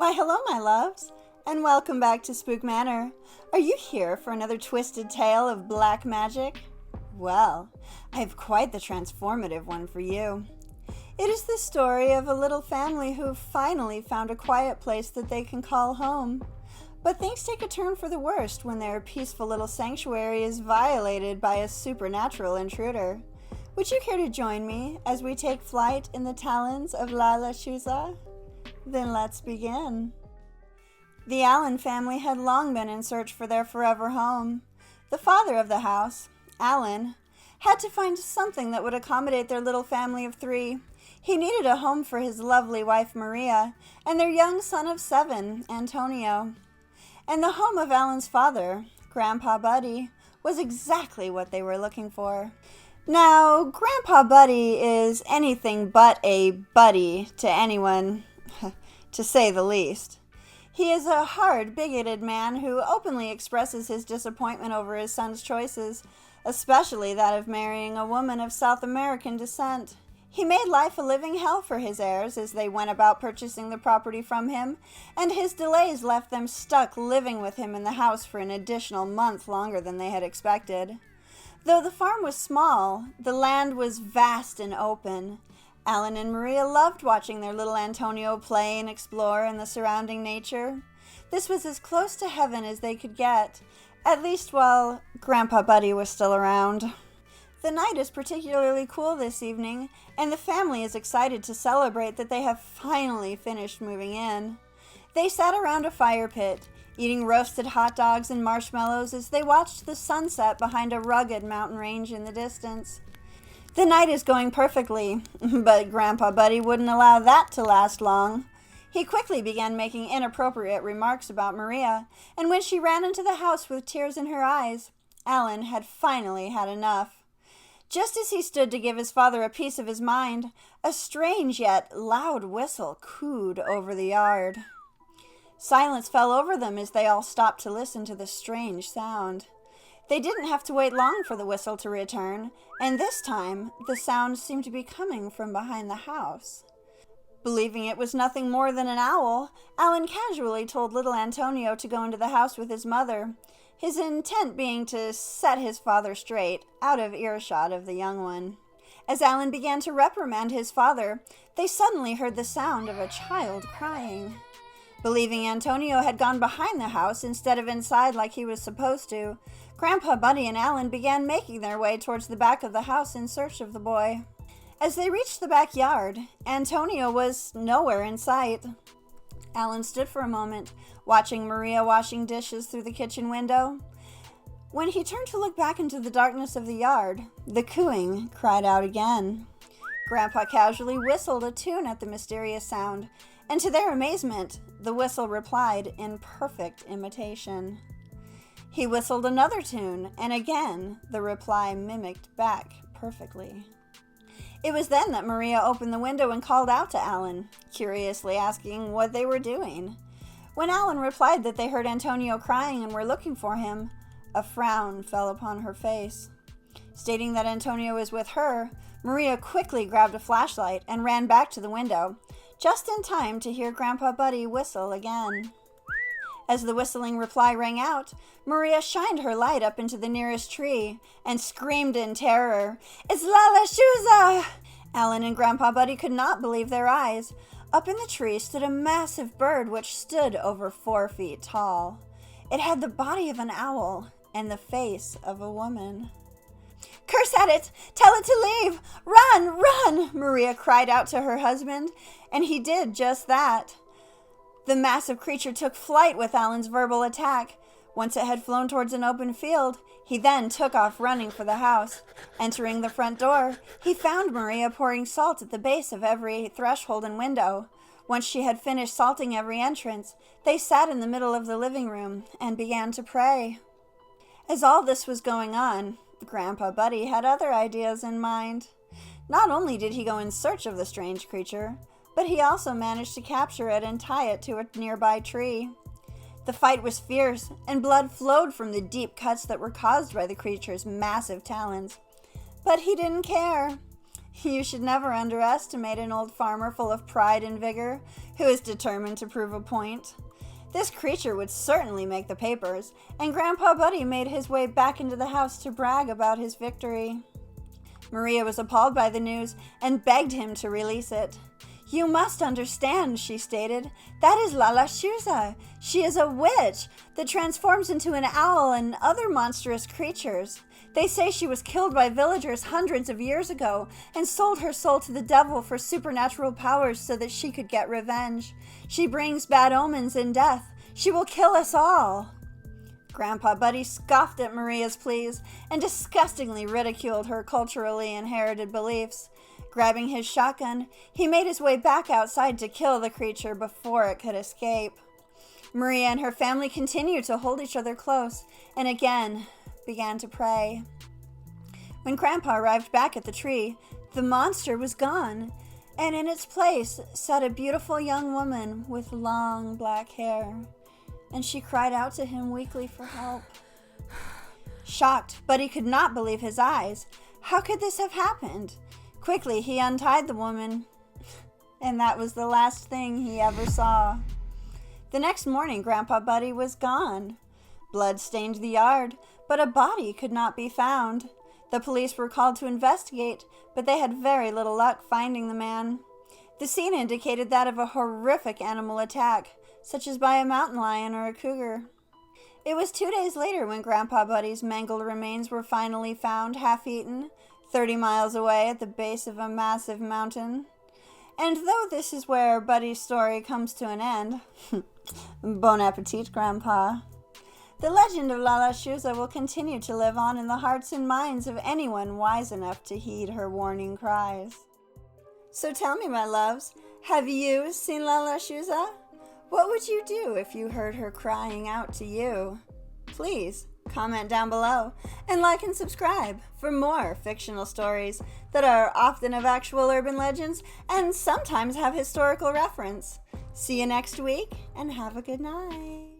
Why, hello, my loves, and welcome back to Spook Manor. Are you here for another twisted tale of black magic? Well, I have quite the transformative one for you. It is the story of a little family who finally found a quiet place that they can call home. But things take a turn for the worst when their peaceful little sanctuary is violated by a supernatural intruder. Would you care to join me as we take flight in the talons of Lechuza? Then let's begin. The Allen family had long been in search for their forever home. The father of the house, Allen, had to find something that would accommodate their little family of 3. He needed a home for his lovely wife Maria and their young son of 7, Antonio. And the home of Allen's father, Grandpa Buddy, was exactly what they were looking for. Now, Grandpa Buddy is anything but a buddy to anyone, to say the least. He is a hard, bigoted man who openly expresses his disappointment over his son's choices, especially that of marrying a woman of South American descent. He made life a living hell for his heirs as they went about purchasing the property from him, and his delays left them stuck living with him in the house for an additional month longer than they had expected. Though the farm was small, the land was vast and open. Allen and Maria loved watching their little Antonio play and explore in the surrounding nature. This was as close to heaven as they could get, at least while Grandpa Buddy was still around. The night is particularly cool this evening, and the family is excited to celebrate that they have finally finished moving in. They sat around a fire pit, eating roasted hot dogs and marshmallows as they watched the sunset behind a rugged mountain range in the distance. The night is going perfectly, but Grandpa Buddy wouldn't allow that to last long. He quickly began making inappropriate remarks about Maria, and when she ran into the house with tears in her eyes, Allen had finally had enough. Just as he stood to give his father a piece of his mind, a strange yet loud whistle cooed over the yard. Silence fell over them as they all stopped to listen to the strange sound. They didn't have to wait long for the whistle to return, and this time the sound seemed to be coming from behind the house. Believing it was nothing more than an owl, Allen casually told little Antonio to go into the house with his mother, his intent being to set his father straight, out of earshot of the young one. As Allen began to reprimand his father, they suddenly heard the sound of a child crying. Believing Antonio had gone behind the house instead of inside like he was supposed to, Grandpa Buddy and Allen began making their way towards the back of the house in search of the boy. As they reached the backyard, Antonio was nowhere in sight. Allen stood for a moment, watching Maria washing dishes through the kitchen window. When he turned to look back into the darkness of the yard, the cooing cried out again. Grandpa casually whistled a tune at the mysterious sound, and to their amazement, the whistle replied in perfect imitation. He whistled another tune, and again the reply mimicked back perfectly. It was then that Maria opened the window and called out to Allen, curiously asking what they were doing. When Allen replied that they heard Antonio crying and were looking for him, a frown fell upon her face. Stating that Antonio was with her, Maria quickly grabbed a flashlight and ran back to the window, just in time to hear Grandpa Buddy whistle again. As the whistling reply rang out, Maria shined her light up into the nearest tree and screamed in terror, "It's Lechuza!" Allen and Grandpa Buddy could not believe their eyes. Up in the tree stood a massive bird which stood over 4 feet tall. It had the body of an owl and the face of a woman. "Curse at it! Tell it to leave! Run! Run!" Maria cried out to her husband, and he did just that. The massive creature took flight with Allen's verbal attack. Once it had flown towards an open field, he then took off running for the house. Entering the front door, he found Maria pouring salt at the base of every threshold and window. Once she had finished salting every entrance, they sat in the middle of the living room and began to pray. As all this was going on, Grandpa Buddy had other ideas in mind. Not only did he go in search of the strange creature, but he also managed to capture it and tie it to a nearby tree. The fight was fierce, and blood flowed from the deep cuts that were caused by the creature's massive talons. But he didn't care. You should never underestimate an old farmer full of pride and vigor, who is determined to prove a point. This creature would certainly make the papers, and Grandpa Buddy made his way back into the house to brag about his victory. Maria was appalled by the news and begged him to release it. "You must understand," she stated. "That is Lechuza. She is a witch that transforms into an owl and other monstrous creatures. They say she was killed by villagers hundreds of years ago and sold her soul to the devil for supernatural powers so that she could get revenge. She brings bad omens and death. She will kill us all." Grandpa Buddy scoffed at Maria's pleas and disgustingly ridiculed her culturally inherited beliefs. Grabbing his shotgun, he made his way back outside to kill the creature before it could escape. Maria and her family continued to hold each other close and again began to pray. When Grandpa arrived back at the tree, the monster was gone, and in its place sat a beautiful young woman with long black hair, and she cried out to him weakly for help. Shocked, Buddy could not believe his eyes. How could this have happened? Quickly, he untied the woman, and that was the last thing he ever saw. The next morning, Grandpa Buddy was gone. Blood stained the yard, but a body could not be found. The police were called to investigate, but they had very little luck finding the man. The scene indicated that of a horrific animal attack, such as by a mountain lion or a cougar. It was 2 days later when Grandpa Buddy's mangled remains were finally found, half-eaten, 30 miles away at the base of a massive mountain. And though this is where Buddy's story comes to an end, bon appetit, Grandpa. The legend of Lechuza will continue to live on in the hearts and minds of anyone wise enough to heed her warning cries. So tell me, my loves, have you seen Lechuza? What would you do if you heard her crying out to you? Please comment down below and like and subscribe for more fictional stories that are often of actual urban legends and sometimes have historical reference. See you next week and have a good night.